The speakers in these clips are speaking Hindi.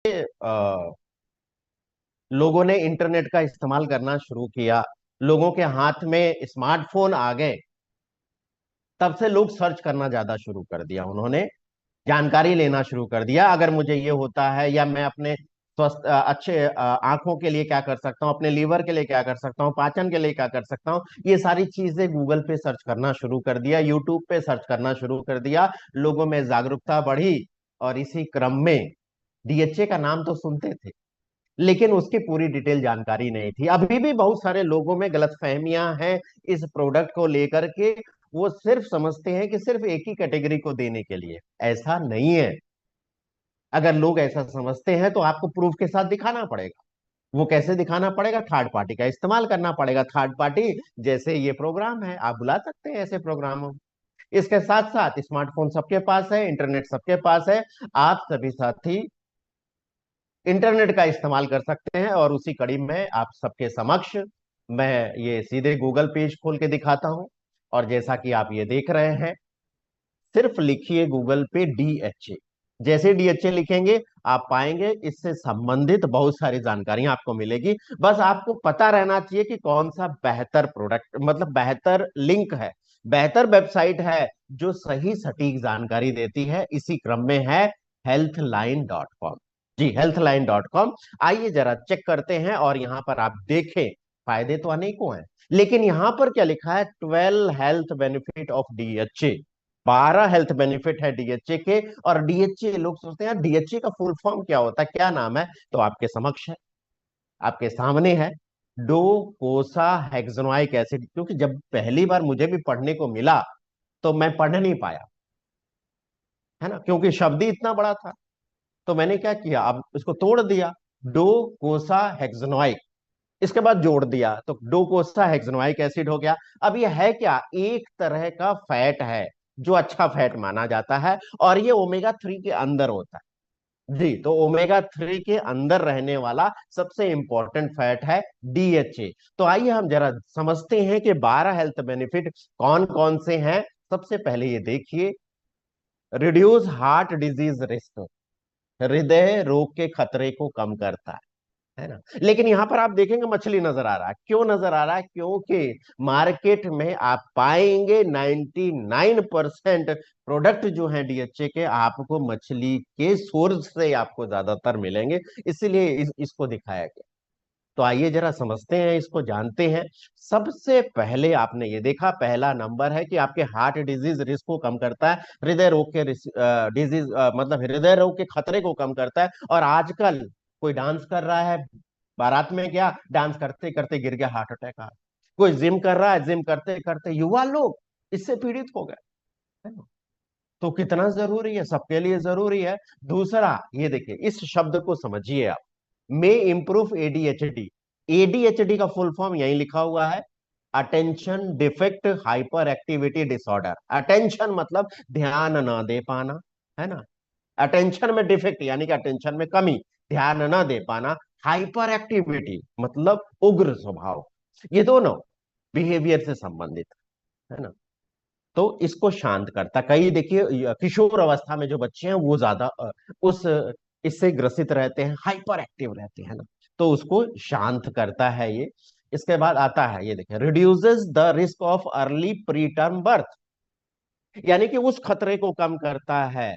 अ, लोगों ने इंटरनेट का इस्तेमाल करना शुरू किया, लोगों के हाथ में स्मार्टफोन आ गए, तब से लोग सर्च करना ज्यादा शुरू कर दिया। उन्होंने जानकारी लेना शुरू कर दिया, अगर मुझे ये होता है, या मैं अपने स्वस्थ अच्छे आंखों के लिए क्या कर सकता हूँ, अपने लीवर के लिए क्या कर सकता हूँ, पाचन के लिए क्या कर सकता हूँ, ये सारी चीजें गूगल पे सर्च करना शुरू कर दिया, यूट्यूब पे सर्च करना शुरू कर दिया। लोगों में जागरूकता बढ़ी, और इसी क्रम में डीएचए का नाम तो सुनते थे, लेकिन उसकी पूरी डिटेल जानकारी नहीं थी। अभी भी बहुत सारे लोगों में गलतफहमियां हैं इस प्रोडक्ट को लेकर के। वो सिर्फ समझते हैं कि सिर्फ एक ही कैटेगरी को देने के लिए, ऐसा नहीं है। अगर लोग ऐसा समझते हैं तो आपको प्रूफ के साथ दिखाना पड़ेगा। वो कैसे दिखाना पड़ेगा? थर्ड पार्टी का इस्तेमाल करना पड़ेगा। थर्ड पार्टी जैसे ये प्रोग्राम है, आप बुला सकते हैं ऐसे प्रोग्रामों। इसके साथ साथ स्मार्टफोन सबके पास है, इंटरनेट सबके पास है। आप सभी साथी इंटरनेट का इस्तेमाल कर सकते हैं, और उसी कड़ी में आप सबके समक्ष मैं ये सीधे गूगल पेज खोल के दिखाता हूं। और जैसा कि आप ये देख रहे हैं, सिर्फ लिखिए गूगल पे डीएचए। जैसे डीएचए लिखेंगे, आप पाएंगे इससे संबंधित बहुत सारी जानकारी आपको मिलेगी। बस आपको पता रहना चाहिए कि कौन सा बेहतर प्रोडक्ट, मतलब बेहतर लिंक है, बेहतर वेबसाइट है, जो सही सटीक जानकारी देती है। इसी क्रम में है healthline.com। जी, healthline.com। आइए जरा चेक करते हैं, और यहां पर आप देखें, फायदे तो अनेकों हैं, लेकिन यहां पर क्या लिखा है? 12 health benefit of DHA. 12 health benefit है डीएचए के। और डीएचए, लोग सोचते हैं डीएचए का फुल फॉर्म क्या होता है, क्या नाम है? तो आपके समक्ष है, आपके सामने है, डो कोसा हेक्सानोइक एसिड। क्योंकि जब पहली बार मुझे भी पढ़ने को मिला, तो मैं पढ़ नहीं पाया, है ना, क्योंकि शब्द ही इतना बड़ा था। तो मैंने क्या किया, अब इसको तोड़ दिया, डो कोसा हेक्सानोइक, इसके बाद जोड़ दिया, तो डोकोसा हेक्सानोइक एसिड हो गया। अब ये है क्या? एक तरह का फैट है, जो अच्छा फैट माना जाता है, और ये ओमेगा 3 के अंदर होता है। जी, तो ओमेगा 3 के अंदर रहने वाला सबसे इंपॉर्टेंट फैट है डीएचए। तो आइए हम जरा समझते हैं कि 12 हेल्थ बेनिफिट कौन कौन से हैं। सबसे पहले ये देखिए, रिड्यूस हार्ट डिजीज रिस्क, हृदय रोग के खतरे को कम करता है ना। लेकिन यहां पर आप देखेंगे मछली नजर आ रहा है। क्यों नजर आ रहा है? क्योंकि मार्केट में आप पाएंगे 99% प्रोडक्ट जो है डीएचए के, आपको मछली के सोर्स से आपको ज्यादातर मिलेंगे। इसीलिए इसको दिखाया गया। तो आइए जरा समझते हैं, इसको जानते हैं। सबसे पहले आपने ये देखा, पहला नंबर है कि आपके हार्ट डिजीज रिस्क को कम करता है, हृदय रोग के डिजीज, मतलब हृदय रोग के खतरे को कम करता है। और आजकल कोई डांस कर रहा है, बारात में गया, डांस करते करते गिर गया, हार्ट अटैक आ गया। कोई जिम कर रहा है, जिम करते करते युवा लोग इससे पीड़ित हो गए, है ना। तो कितना जरूरी है, सबके लिए जरूरी है। दूसरा ये देखिए, इस शब्द को समझिए आप, मे इंप्रूव एडीएचडी। एडीएचडी का फुल फॉर्म यही लिखा हुआ है, attention defect hyper activity disorder. Attention मतलब ध्यान न दे पाना, है ना। अटेंशन में डिफेक्ट यानी कि अटेंशन में कमी, ध्यान न दे पाना। हाइपर एक्टिविटी मतलब उग्र स्वभाव। ये दोनों बिहेवियर से संबंधित, है ना। तो इसको शांत करता। कई देखिए किशोर अवस्था में जो बच्चे हैं, वो ज्यादा उस इससे ग्रसित रहते हैं, हाइपर एक्टिव रहते हैं ना। तो उसको शांत करता है ये। इसके बाद आता है, ये देखिए, reduces the risk of early pre term birth, यानी कि उस खतरे को कम करता है।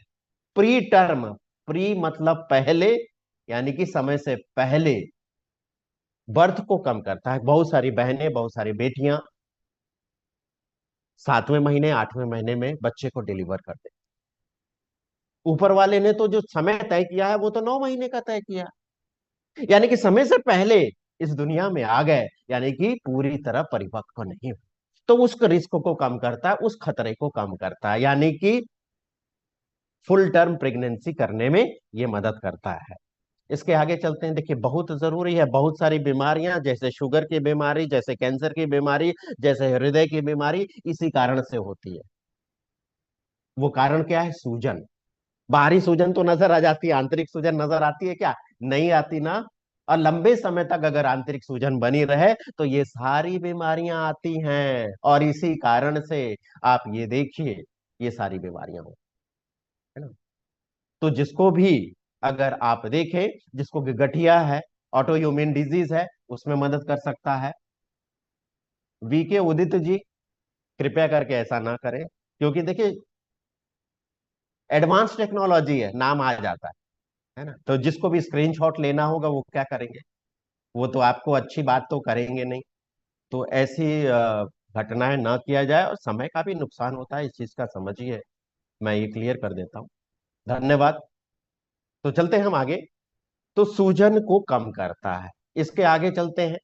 प्री टर्म, प्री मतलब पहले, यानी कि समय से पहले, बर्थ को कम करता है। बहुत सारी बहनें, बहुत सारी बेटियां 7वें महीने 8वें महीने में बच्चे को डिलीवर करते। ऊपर वाले ने तो जो समय तय किया है, वो तो 9 महीने का तय किया, यानी कि समय से पहले इस दुनिया में आ गए, यानी कि पूरी तरह परिपक्व नहीं हुए। तो उस रिस्क को कम करता है, उस खतरे को कम करता है, यानी कि फुल टर्म प्रेगनेंसी करने में ये मदद करता है। इसके आगे चलते हैं, देखिए बहुत जरूरी है। बहुत सारी बीमारियां, जैसे शुगर की बीमारी, जैसे कैंसर की बीमारी, जैसे हृदय की बीमारी, इसी कारण से होती है। वो कारण क्या है? सूजन। बाहरी सूजन तो नजर आ जाती है, आंतरिक सूजन नजर आती है क्या? नहीं आती ना। और लंबे समय तक अगर आंतरिक सूजन बनी रहे, तो ये सारी बीमारियां आती हैं, और इसी कारण से आप ये देखिए, ये सारी बीमारियां हो, है ना। तो जिसको भी अगर आप देखें, जिसको कि गठिया है, ऑटो इम्यून डिजीज है, उसमें मदद कर सकता है। वीके उदित जी, कृपया करके ऐसा ना करें, क्योंकि देखिए एडवांस टेक्नोलॉजी है, नाम आ जाता है ना। तो जिसको भी स्क्रीनशॉट लेना होगा वो क्या करेंगे, वो तो आपको अच्छी बात तो करेंगे नहीं। तो ऐसी घटनाएं ना किया जाए, और समय का भी नुकसान होता है, इस चीज का समझिए। मैं ये क्लियर कर देता हूँ। धन्यवाद। तो चलते हैं हम आगे। तो सूजन को कम करता है। इसके आगे चलते हैं।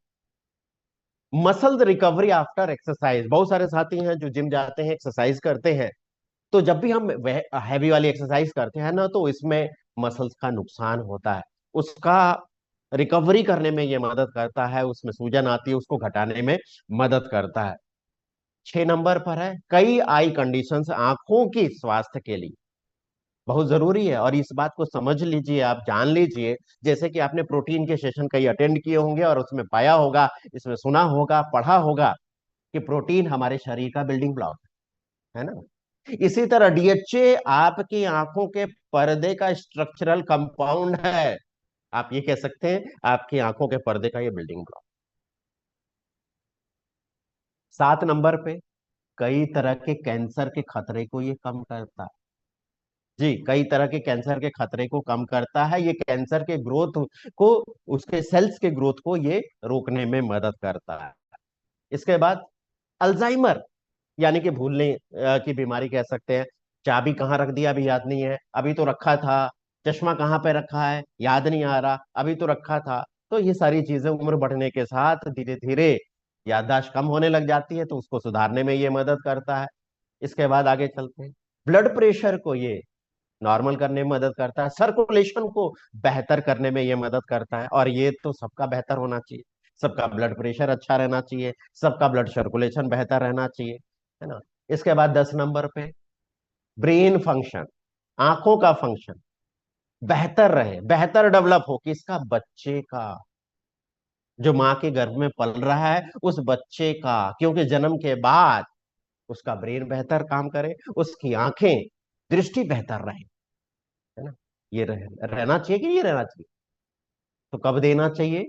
Muscle recovery after exercise. बहुत सारे साथी हैं जो जिम जाते हैं, एक्सरसाइज करते हैं। तो जब भी हम हैवी वाली एक्सरसाइज करते हैं ना, तो इसमें मसल्स का नुकसान होता है। उसका रिकवरी करने में ये मदद करता है, उसमें सूजन आती है उसको घटाने में मदद करता है। 6 नंबर पर है, कई आई कंडीशंस आंखों की स्वास्थ्य के लिए बहुत जरूरी है, और इस बात को समझ लीजिए, आप जान लीजिए। जैसे कि आपने प्रोटीन के सेशन कई अटेंड किए होंगे और उसमें पाया होगा, इसमें सुना होगा, पढ़ा होगा कि प्रोटीन हमारे शरीर का बिल्डिंग ब्लॉक है ना। इसी तरह डीएचए आपकी आंखों के पर्दे का स्ट्रक्चरल कंपाउंड है। आप ये कह सकते हैं आपकी आंखों के पर्दे का ये बिल्डिंग ब्लॉक। 7 नंबर पे, कई तरह के कैंसर के खतरे को ये कम करता है। जी, कई तरह के कैंसर के खतरे को कम करता है। ये कैंसर के ग्रोथ को, उसके सेल्स के ग्रोथ को ये रोकने में मदद करता है। इसके बाद अल्जाइमर, यानी कि भूलने की बीमारी कह सकते हैं। चाबी कहाँ रख दिया अभी याद नहीं है, अभी तो रखा था। चश्मा कहाँ पे रखा है याद नहीं आ रहा, अभी तो रखा था। तो ये सारी चीजें उम्र बढ़ने के साथ धीरे धीरे याददाश्त कम होने लग जाती है, तो उसको सुधारने में ये मदद करता है। इसके बाद आगे चलते हैं। ब्लड प्रेशर को ये नॉर्मल करने में मदद करता है, सर्कुलेशन को बेहतर करने में ये मदद करता है। और ये तो सबका बेहतर होना चाहिए, सबका ब्लड प्रेशर अच्छा रहना चाहिए, सबका ब्लड सर्कुलेशन बेहतर रहना चाहिए, है ना। इसके बाद 10 नंबर पे, ब्रेन फंक्शन, आंखों का फंक्शन बेहतर रहे, बेहतर डेवलप हो, किसका, बच्चे का, जो माँ के गर्भ में पल रहा है उस बच्चे का। क्योंकि जन्म के बाद उसका ब्रेन बेहतर काम करे, उसकी आंखें, दृष्टि बेहतर रहे, है ना। ये रहना चाहिए कि ये रहना चाहिए। तो कब देना चाहिए,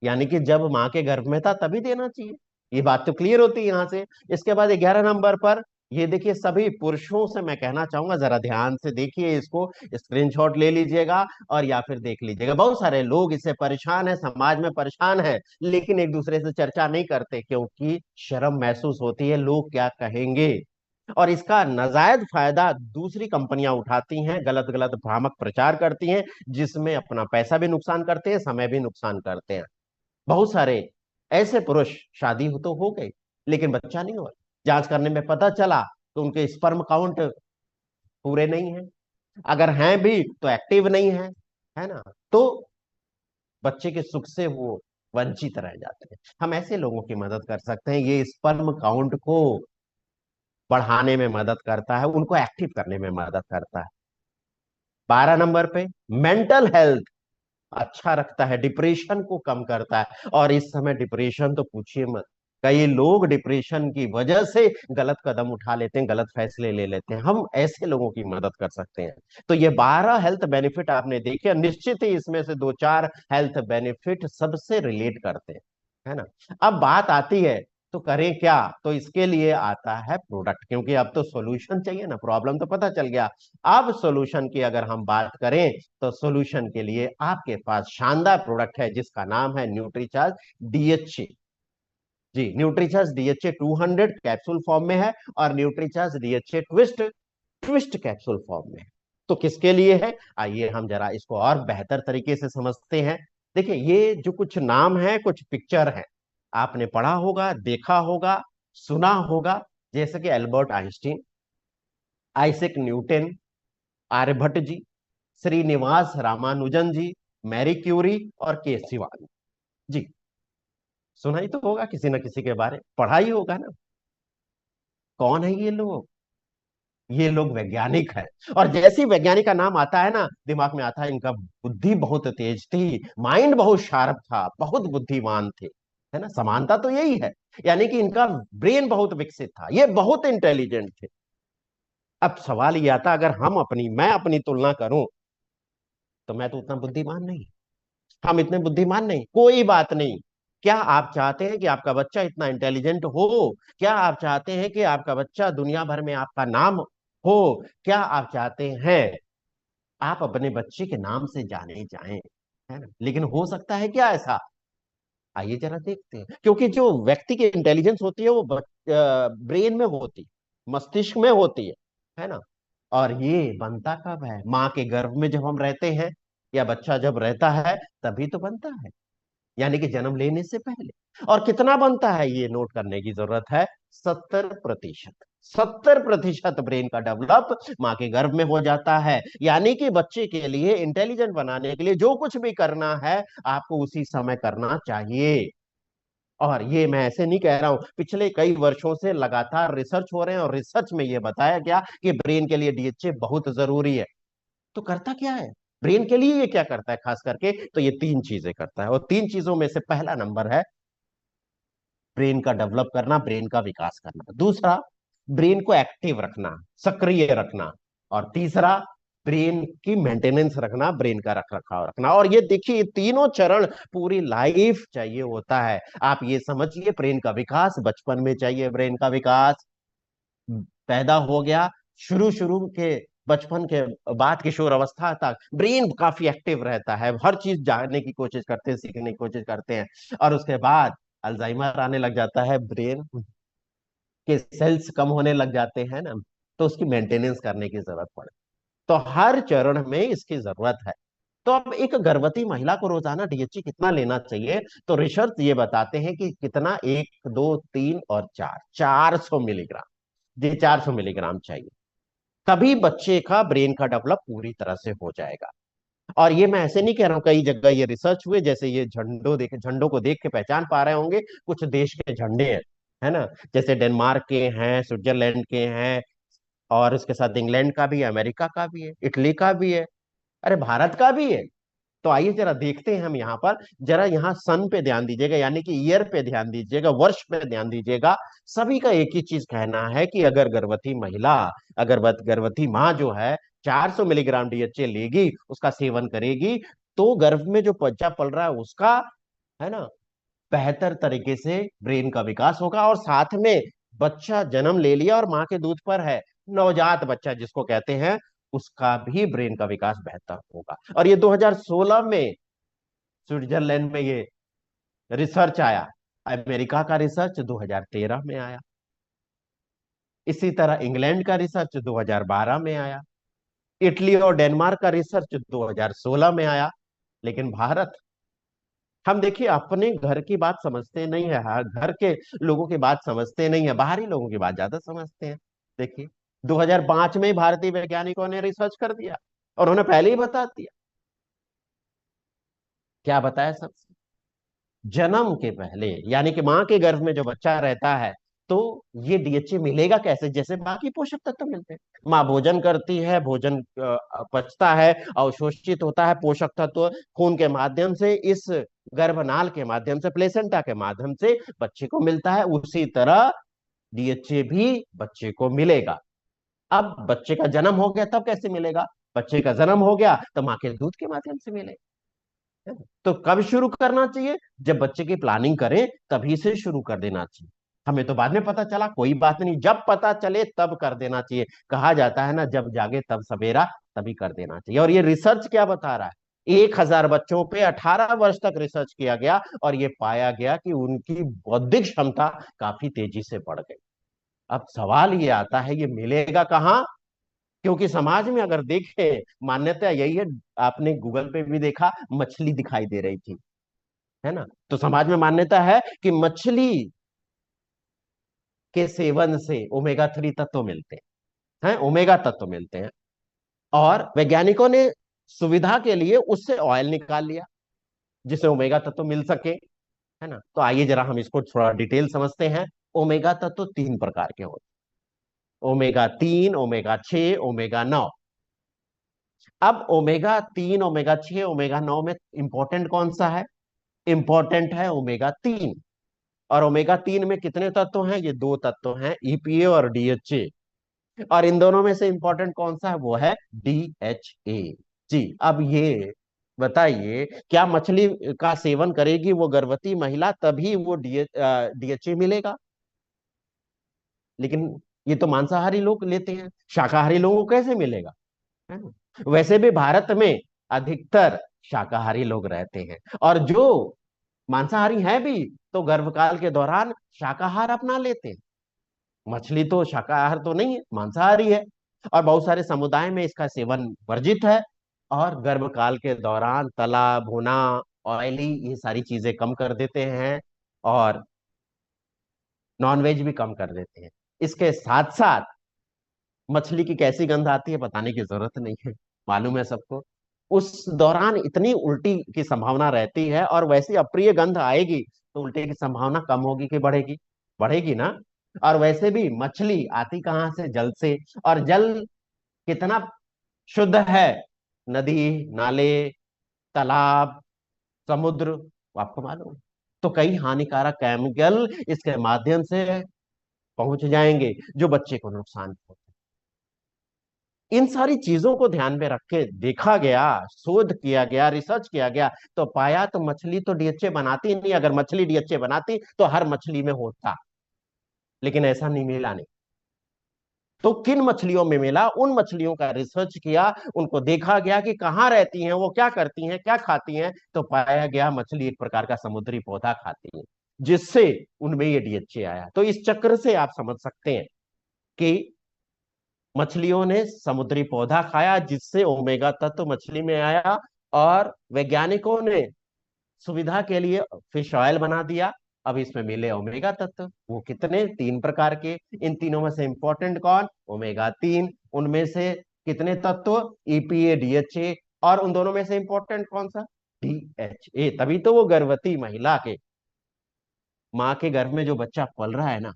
यानी कि जब माँ के गर्भ में था तभी देना चाहिए। ये बात तो क्लियर होती है यहां से। इसके बाद 11 नंबर पर, ये देखिए, सभी पुरुषों से मैं कहना चाहूंगा, जरा ध्यान से देखिए इसको, स्क्रीनशॉट ले लीजिएगा और या फिर देख लीजिएगा। बहुत सारे लोग इससे परेशान है, समाज में परेशान है, लेकिन एक दूसरे से चर्चा नहीं करते, क्योंकि शर्म महसूस होती है, लोग क्या कहेंगे। और इसका नाजायज फायदा दूसरी कंपनियां उठाती हैं, गलत गलत भ्रामक प्रचार करती हैं, जिसमें अपना पैसा भी नुकसान करते हैं, समय भी नुकसान करते हैं। बहुत सारे ऐसे पुरुष, शादी हो तो हो गई लेकिन बच्चा नहीं हुआ, जांच करने में पता चला तो उनके स्पर्म काउंट पूरे नहीं है, अगर हैं भी तो एक्टिव नहीं है ना। तो बच्चे के सुख से वो वंचित रह जाते हैं। हम ऐसे लोगों की मदद कर सकते हैं, ये स्पर्म काउंट को बढ़ाने में मदद करता है, उनको एक्टिव करने में मदद करता है। 12 नंबर पे, मेंटल हेल्थ अच्छा रखता है, डिप्रेशन को कम करता है। और इस समय डिप्रेशन तो पूछिए मत, कई लोग डिप्रेशन की वजह से गलत कदम उठा लेते हैं, गलत फैसले ले लेते हैं। हम ऐसे लोगों की मदद कर सकते हैं। तो ये 12 हेल्थ बेनिफिट आपने देखे, निश्चित ही इसमें से दो चार हेल्थ बेनिफिट सबसे रिलेट करते हैं, है ना। अब बात आती है, तो करें क्या, तो इसके लिए आता है प्रोडक्ट, क्योंकि अब तो सॉल्यूशन चाहिए ना, प्रॉब्लम तो पता चल गया। अब सॉल्यूशन की अगर हम बात करें, तो सॉल्यूशन के लिए आपके पास शानदार प्रोडक्ट है, जिसका नाम है न्यूट्रीचार्ज डीएचए। जी, न्यूट्रीचार्ज डीएचए 200 कैप्सूल फॉर्म में है, और Nutricharge DHA twist twist capsule form में है। तो किसके लिए है, आइए हम जरा इसको और बेहतर तरीके से समझते हैं। देखिए, ये जो कुछ नाम है, कुछ पिक्चर है, आपने पढ़ा होगा, देखा होगा, सुना होगा। जैसे कि Albert Einstein, Isaac Newton, Aryabhata ji, Srinivasa Ramanujan ji, Marie Curie और के सिवान जी। सुना ही तो होगा किसी न किसी के बारे, पढ़ा ही होगा ना। कौन है ये लोग, ये लोग वैज्ञानिक है। और जैसे ही वैज्ञानिक का नाम आता है ना, दिमाग में आता है इनका बुद्धि बहुत तेज थी, माइंड बहुत शार्प था, बहुत बुद्धिमान थे, है ना। समानता तो यही है, यानी कि इनका ब्रेन बहुत विकसित था, ये बहुत इंटेलिजेंट थे। अब सवाल ये आता, अगर मैं अपनी तुलना करूं तो मैं तो उतना बुद्धिमान नहीं, हम इतने बुद्धिमान नहीं, कोई बात नहीं। क्या आप चाहते हैं कि आपका बच्चा इतना इंटेलिजेंट हो? क्या आप चाहते हैं कि आपका बच्चा दुनिया भर में आपका नाम हो? क्या आप चाहते हैं आप अपने बच्चे के नाम से जाने जाएं? है ना? लेकिन हो सकता है क्या ऐसा? आइए जरा देखते हैं। क्योंकि जो व्यक्ति की इंटेलिजेंस होती है वो ब्रेन में होती है, मस्तिष्क में होती है ना? और ये बनता कब है? माँ के गर्भ में जब हम रहते हैं, या बच्चा जब रहता है तभी तो बनता है, यानी कि जन्म लेने से पहले। और कितना बनता है ये नोट करने की जरूरत है, 70%। 70% ब्रेन का डेवलप माँ के गर्भ में हो जाता है। यानी कि बच्चे के लिए इंटेलिजेंट बनाने के लिए जो कुछ भी करना है आपको उसी समय करना चाहिए। और ये मैं ऐसे नहीं कह रहा हूं, पिछले कई वर्षों से लगातार रिसर्च हो रहे हैं और रिसर्च में ये बताया गया कि ब्रेन के लिए डीएचए बहुत जरूरी है। तो करता क्या है ब्रेन के लिए, ये क्या करता है खास करके? तो ये तीन चीजें करता है, और तीन चीजों में से पहला नंबर है ब्रेन का डेवलप करना, ब्रेन का विकास करना। दूसरा, ब्रेन को एक्टिव रखना, सक्रिय रखना। और तीसरा, ब्रेन की मेंटेनेंस रखना, ब्रेन का रख रखाव रखना। और ये देखिए, तीनों चरण पूरी लाइफ चाहिए होता है। आप ये समझिए, ब्रेन का विकास बचपन में चाहिए, ब्रेन का विकास पैदा हो गया, शुरू शुरू के बचपन के बाद किशोर अवस्था तक ब्रेन काफी एक्टिव रहता है, हर चीज जानने की कोशिश करते हैं, सीखने की कोशिश करते हैं। और उसके बाद अल्जाइमर आने लग जाता है, ब्रेन के सेल्स कम होने लग जाते हैं ना, तो उसकी मेंटेनेंस करने की जरूरत पड़े। तो हर चरण में इसकी जरूरत है। तो अब एक गर्भवती महिला को रोजाना डीएचए कितना लेना चाहिए? तो रिसर्च ये बताते हैं कि कितना, 1, 2, 3 और 4, 400 मिलीग्राम। जी, 400 मिलीग्राम चाहिए, तभी बच्चे का ब्रेन का डेवलप पूरी तरह से हो जाएगा। और ये मैं ऐसे नहीं कह रहा हूँ, कई जगह ये रिसर्च हुए, जैसे ये झंडों को देख के पहचान पा रहे होंगे, कुछ देश के झंडे हैं, है ना? जैसे डेनमार्क के हैं, स्विट्जरलैंड के हैं, और इसके साथ इंग्लैंड का भी है, अमेरिका का भी है, इटली का भी है, अरे भारत का भी है। तो आइए जरा देखते हैं हम यहाँ पर, जरा यहाँ सन पे ध्यान दीजिएगा, यानी कि ईयर पे ध्यान दीजिएगा, वर्ष पे ध्यान दीजिएगा। सभी का एक ही चीज कहना है कि अगर गर्भवती महिला, अगर गर्भवती माँ जो है 400 मिलीग्राम डीएचए लेगी, उसका सेवन करेगी, तो गर्भ में जो बच्चा पल रहा है उसका, है ना, बेहतर तरीके से ब्रेन का विकास होगा। और साथ में बच्चा जन्म ले लिया और माँ के दूध पर है, नवजात बच्चा जिसको कहते हैं, उसका भी ब्रेन का विकास बेहतर होगा। और ये 2016 में स्विट्जरलैंड में ये रिसर्च आया, अमेरिका का रिसर्च 2013 में आया, इसी तरह इंग्लैंड का रिसर्च 2012 में आया, इटली और डेनमार्क का रिसर्च 2016 में आया। लेकिन भारत, हम देखिए अपने घर की बात समझते नहीं है, हर घर के लोगों की बात समझते नहीं है, बाहरी लोगों की बात ज्यादा समझते हैं। देखिए, 2005 में ही भारतीय वैज्ञानिकों ने रिसर्च कर दिया और उन्होंने पहले ही बता दिया। क्या बताया? सबसे जन्म के पहले, यानी कि माँ के गर्भ में जो बच्चा रहता है, तो ये डीएचए मिलेगा कैसे? जैसे बाकी पोषक तत्व मिलते हैं, माँ भोजन करती है, भोजन पचता है, अवशोषित होता है पोषक तत्व खून के माध्यम से, इस गर्भनाल के माध्यम से, प्लेसेंटा के माध्यम से बच्चे को मिलता है। उसी तरह डीएचए भी बच्चे को मिलेगा। अब बच्चे का जन्म हो गया तब कैसे मिलेगा? बच्चे का जन्म हो गया तो माँ के दूध के माध्यम से मिलेगा। तो कब शुरू करना चाहिए? जब बच्चे की प्लानिंग करें तभी से शुरू कर देना चाहिए। हमें तो बाद में पता चला, कोई बात नहीं, जब पता चले तब कर देना चाहिए। कहा जाता है ना, जब जागे तब सवेरा, तभी कर देना चाहिए। और ये रिसर्च क्या बता रहा है, 1,000 बच्चों पे 18 वर्ष तक रिसर्च किया गया और ये पाया गया कि उनकी बौद्धिक क्षमता काफी तेजी से बढ़ गई। अब सवाल ये आता है, ये मिलेगा कहाँ? क्योंकि समाज में अगर देखें, मान्यता यही है, आपने गूगल पे भी देखा, मछली दिखाई दे रही थी, है ना? तो समाज में मान्यता है कि मछली के सेवन से ओमेगा 3 तत्व मिलते हैं, ओमेगा तत्व मिलते हैं। और वैज्ञानिकों ने सुविधा के लिए उससे ऑयल निकाल लिया जिससे ओमेगा तत्व मिल सके, है ना? तो आइए जरा हम इसको थोड़ा डिटेल समझते हैं। ओमेगा तत्व 3 प्रकार के होते हैं, ओमेगा 3, ओमेगा 6, ओमेगा 9। अब ओमेगा 3, ओमेगा 6, ओमेगा 9 में इंपॉर्टेंट कौन सा है? इंपॉर्टेंट है ओमेगा 3। और ओमेगा 3 में कितने तत्व हैं? ये दो तत्व हैं, ईपीए और डीएचए। और इन दोनों में से इंपॉर्टेंट कौन सा है? वो है डीएचए। जी, अब ये बताइए, क्या मछली का सेवन करेगी वो गर्भवती महिला तभी वो डीएचए मिलेगा? लेकिन ये तो मांसाहारी लोग लेते हैं, शाकाहारी लोगों को कैसे मिलेगा? है ना? वैसे भी भारत में अधिकतर शाकाहारी लोग रहते हैं, और जो मांसाहारी हैं भी तो गर्भकाल के दौरान शाकाहार अपना लेते हैं। मछली तो शाकाहार तो नहीं है, मांसाहारी है, और बहुत सारे समुदाय में इसका सेवन वर्जित है। और गर्भकाल के दौरान तला भुना, ऑयली, ये सारी चीजें कम कर देते हैं, और नॉनवेज भी कम कर देते हैं। इसके साथ साथ मछली की कैसी गंध आती है बताने की जरूरत नहीं है, मालूम है सबको। उस दौरान इतनी उल्टी की संभावना रहती है, और वैसी अप्रिय गंध आएगी तो उल्टी की संभावना कम होगी कि बढ़ेगी? बढ़ेगी ना। और वैसे भी मछली आती कहाँ से? जल से। और जल कितना शुद्ध है? नदी, नाले, तालाब, समुद्र, आपको मालूम है। तो कई हानिकारक केमिकल इसके माध्यम से पहुंच जाएंगे जो बच्चे को नुकसान पहुंचे। इन सारी चीजों को ध्यान में रख के देखा गया, शोध किया गया, रिसर्च किया गया, तो पाया तो मछली तो डीएचए बनाती नहीं। अगर मछली डीएचए बनाती तो हर मछली में होता, लेकिन ऐसा नहीं मिला। नहीं तो किन मछलियों में मिला, उन मछलियों का रिसर्च किया, उनको देखा गया कि कहाँ रहती हैं, वो क्या करती हैं, क्या खाती हैं, तो पाया गया मछली एक प्रकार का समुद्री पौधा खाती है, जिससे उनमें ये डीएचए आया। तो इस चक्र से आप समझ सकते हैं कि मछलियों ने समुद्री पौधा खाया, जिससे ओमेगा तत्व मछली में आया, और वैज्ञानिकों ने सुविधा के लिए फिश ऑयल बना दिया। अब इसमें मिले ओमेगा तत्व, वो कितने? 3 प्रकार के। इन तीनों में से इंपॉर्टेंट कौन? ओमेगा 3। उनमें से कितने तत्व? EPA, DHA. और उन दोनों में से इंपॉर्टेंट कौन सा? डीएचए। तभी तो वो गर्भवती महिला के, माँ के गर्भ में जो बच्चा पल रहा है ना,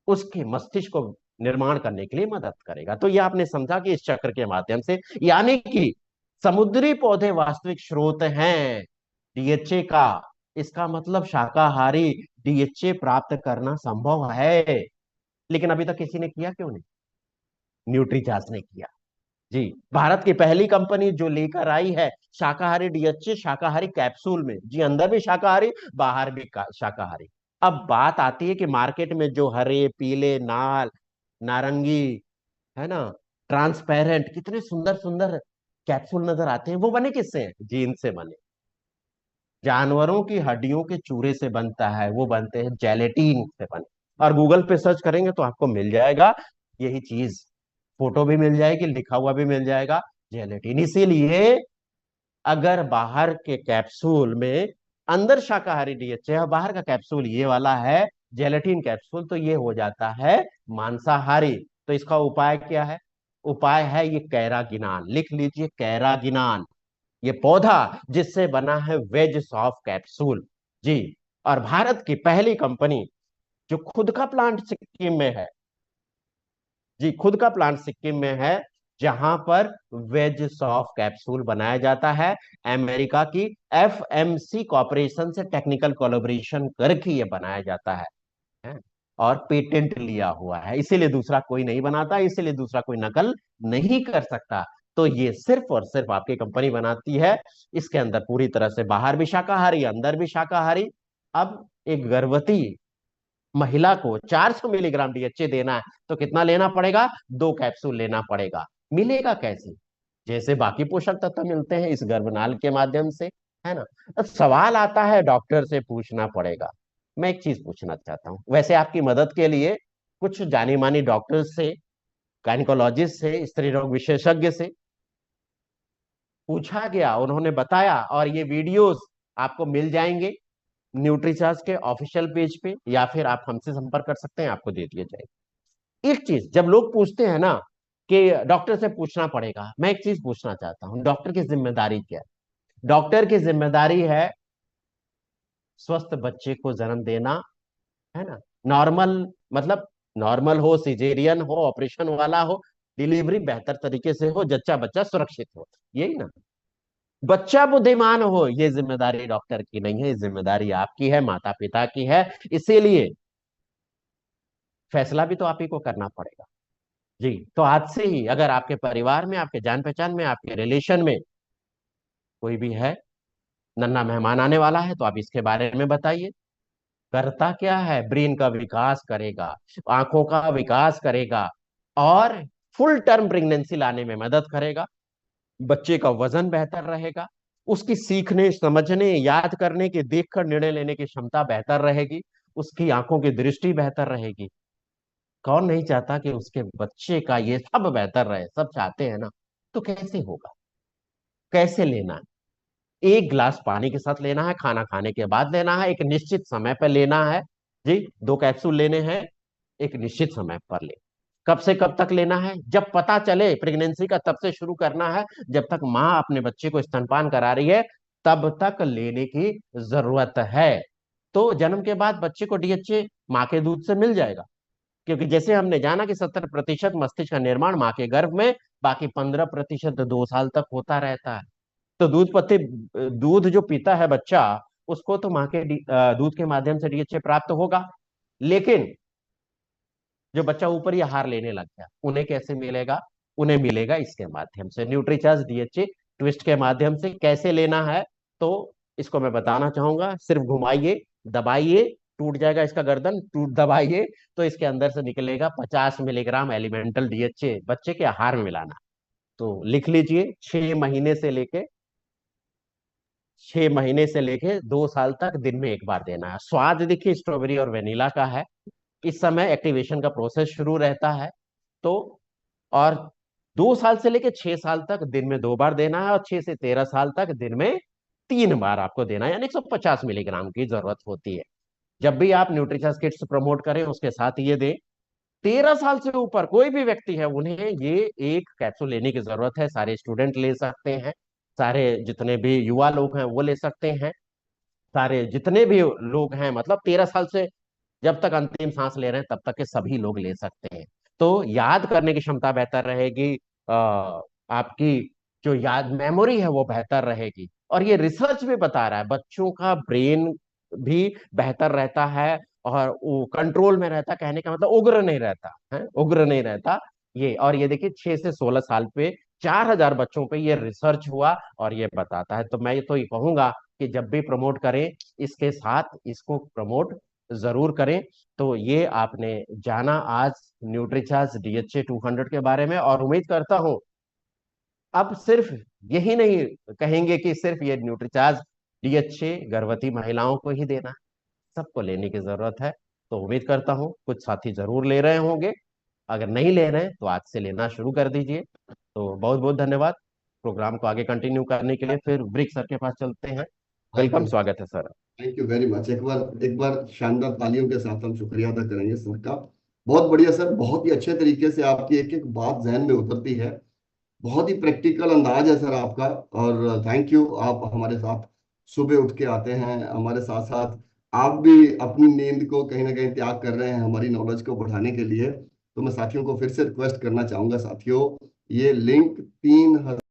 उसके मस्तिष्क को निर्माण करने के लिए मदद करेगा। तो ये आपने समझा कि इस चक्र के माध्यम से, यानी कि समुद्री पौधे वास्तविक स्रोत हैं डीएचए का। इसका मतलब शाकाहारी डीएचए प्राप्त करना संभव है। लेकिन अभी तक किसी ने किया क्यों नहीं? न्यूट्रीचार्ज ने किया। जी, भारत की पहली कंपनी जो लेकर आई है शाकाहारी डीएचए, शाकाहारी कैप्सूल में। जी, अंदर भी शाकाहारी, बाहर भी शाकाहारी। अब बात आती है कि मार्केट में जो हरे, पीले, नारंगी, है ना, ट्रांसपेरेंट, कितने सुंदर सुंदर कैप्सूल नजर आते हैं, वो बने किससे हैं? जीन से बने। जानवरों की हड्डियों के चूरे से बनता है, वो बनते हैं जेलेटीन से बने। और गूगल पे सर्च करेंगे तो आपको मिल जाएगा यही चीज, फोटो भी मिल जाएगी, लिखा हुआ भी मिल जाएगा, जेलेटिन। इसीलिए अगर बाहर के कैप्सूल में अंदर शाकाहारी डीएचए है, बाहर का कैप्सूल ये वाला है जेलेटिन कैप्सूल, तो ये हो जाता है मांसाहारी। तो इसका उपाय क्या है? उपाय है ये कैरागिनान, लिख लीजिए, कैरागिनान। ये पौधा जिससे बना है वेज सॉफ्ट कैप्सूल। जी, और भारत की पहली कंपनी जो खुद का प्लांट सिक्किम में है। जी, खुद का प्लांट सिक्किम में है, जहां पर वेज सॉफ्ट कैप्सूल बनाया जाता है। अमेरिका की एफएमसी कॉर्पोरेशन से टेक्निकल कोलैबोरेशन करके ये बनाया जाता है, और पेटेंट लिया हुआ है। इसीलिए दूसरा कोई नहीं बनाता, इसीलिए दूसरा कोई नकल नहीं कर सकता। तो ये सिर्फ और सिर्फ आपकी कंपनी बनाती है। इसके अंदर पूरी तरह से, बाहर भी शाकाहारी, अंदर भी शाकाहारी। अब एक गर्भवती महिला को 400 मिलीग्राम डीएचए देना है, तो कितना लेना पड़ेगा? 2 कैप्सूल लेना पड़ेगा। मिलेगा कैसे? जैसे बाकी पोषक तत्व मिलते हैं इस गर्भनाल के माध्यम से, है ना। अब सवाल आता है, डॉक्टर से पूछना पड़ेगा। मैं एक चीज पूछना चाहता हूँ, वैसे आपकी मदद के लिए कुछ जानी मानी डॉक्टर से, गायनिकोलॉजिस्ट से, स्त्री रोग विशेषज्ञ से पूछा गया, उन्होंने बताया, और ये वीडियोस आपको मिल जाएंगे न्यूट्रीचार्ज के ऑफिशियल पेज पे, या फिर आप हमसे संपर्क कर सकते हैं, आपको दे दिया जाएगा। एक चीज, जब लोग पूछते हैं ना कि डॉक्टर से पूछना पड़ेगा, मैं एक चीज पूछना चाहता हूँ, डॉक्टर की जिम्मेदारी क्या है? डॉक्टर की जिम्मेदारी है स्वस्थ बच्चे को जन्म देना, है ना। नॉर्मल, मतलब नॉर्मल हो, सिजेरियन हो, ऑपरेशन वाला हो, डिलीवरी बेहतर तरीके से हो, जच्चा बच्चा सुरक्षित हो, यही ना। बच्चा बुद्धिमान हो, ये जिम्मेदारी डॉक्टर की नहीं है, ये जिम्मेदारी आपकी है, माता पिता की है। इसीलिए फैसला भी तो आप ही को करना पड़ेगा। जी, तो आज से ही अगर आपके परिवार में, आपके जान पहचान में, आपके रिलेशन में कोई भी है, नन्हा मेहमान आने वाला है, तो आप इसके बारे में बताइए। करता क्या है, ब्रेन का विकास करेगा, आंखों का विकास करेगा, और फुल टर्म प्रेगनेंसी लाने में मदद करेगा। बच्चे का वजन बेहतर रहेगा, उसकी सीखने, समझने, याद करने की, देखकर निर्णय लेने की क्षमता बेहतर रहेगी, उसकी आंखों की दृष्टि बेहतर रहेगी। कौन नहीं चाहता कि उसके बच्चे का ये सब बेहतर रहे, सब चाहते हैं ना। तो कैसे होगा, कैसे लेना है? एक गिलास पानी के साथ लेना है, खाना खाने के बाद लेना है, एक निश्चित समय पर लेना है। जी, 2 कैप्सूल लेने हैं, एक निश्चित समय पर ले। कब से कब तक लेना है? जब पता चले प्रेगनेंसी का, तब से शुरू करना है। जब तक माँ अपने बच्चे को स्तनपान करा रही है, तब तक लेने की जरूरत है। तो जन्म के बाद बच्चे को डीएचए माँ के दूध से मिल जाएगा, क्योंकि जैसे हमने जाना कि 70% मस्तिष्क का निर्माण माँ के गर्भ में, बाकी 15% 2 साल तक होता रहता है। तो दूध जो पीता है बच्चा, उसको तो माँ के दूध के माध्यम से डीएचए प्राप्त होगा। लेकिन जो बच्चा ऊपर ही आहार लेने लग गया, उन्हें कैसे मिलेगा? उन्हें मिलेगा इसके माध्यम से, न्यूट्रीचार्ज डीएचए ट्विस्ट के माध्यम से। कैसे लेना है, तो इसको मैं बताना चाहूंगा। सिर्फ घुमाइए, दबाइए, टूट जाएगा इसका गर्दन, टूट दबाइए, तो इसके अंदर से निकलेगा 50 मिलीग्राम एलिमेंटल डीएचए, बच्चे के आहार में मिलाना। तो लिख लीजिए, 6 महीने से लेके 2 साल तक दिन में एक बार देना है। स्वाद देखिए स्ट्रॉबेरी और वेनिला का है। इस समय एक्टिवेशन का प्रोसेस शुरू रहता है। तो और 2 साल से लेके 6 साल तक दिन में 2 बार देना है, और 6 से 13 साल तक दिन में 3 बार आपको देना है, यानी 150 मिलीग्राम की जरूरत होती है। जब भी आप न्यूट्रिचर्स किट्स प्रमोट करें, उसके साथ ये दें। 13 साल से ऊपर कोई भी व्यक्ति है, उन्हें ये एक कैप्सूल लेने की जरूरत है। सारे स्टूडेंट ले सकते हैं, सारे जितने भी युवा लोग हैं वो ले सकते हैं, सारे जितने भी लोग हैं, मतलब 13 साल से जब तक अंतिम सांस ले रहे हैं तब तक के सभी लोग ले सकते हैं। तो याद करने की क्षमता बेहतर रहेगी, आपकी जो याद मेमोरी है वो बेहतर रहेगी। और ये रिसर्च भी बता रहा है, बच्चों का ब्रेन भी बेहतर रहता है, और वो कंट्रोल में रहता है। कहने का मतलब उग्र नहीं रहता है, उग्र नहीं रहता ये। और ये देखिए, 6 से 16 साल पे 4,000 बच्चों पे ये रिसर्च हुआ, और ये बताता है। तो मैं तो ये कहूंगा कि जब भी प्रमोट करें, इसके साथ इसको प्रमोट जरूर करें। तो ये आपने जाना आज न्यूट्रीचार्ज डीएचए 200 के बारे में, और उम्मीद करता हूं अब सिर्फ यही नहीं कहेंगे कि सिर्फ ये न्यूट्रीचार्ज डीएचए गर्भवती महिलाओं को ही देना है, सबको लेने की जरूरत है। तो उम्मीद करता हूं कुछ साथी जरूर ले रहे होंगे। अगर नहीं ले रहे हैं तो आज से लेना शुरू कर दीजिए। तो बहुत बहुत धन्यवाद। प्रोग्राम को आगे कंटिन्यू करने के लिए फिर ब्रिक सर के पास चलते हैं। Thank welcome, you. स्वागत है sir. Thank you very much. एक बार शानदार तालियों के साथ हम शुक्रिया अदा करेंगे सर का। बहुत बढ़िया सर, बहुत ही अच्छे तरीके से आपकी एक एक बात जहन में उतरती है। बहुत ही प्रैक्टिकल अंदाज है सर आपका। और थैंक यू, आप हमारे साथ सुबह उठ के आते हैं हमारे साथ साथ। आप भी अपनी नींद को कहीं ना कहीं त्याग कर रहे हैं हमारी नॉलेज को बढ़ाने के लिए। तो मैं साथियों को फिर से रिक्वेस्ट करना चाहूंगा, साथियों, ये लिंक 3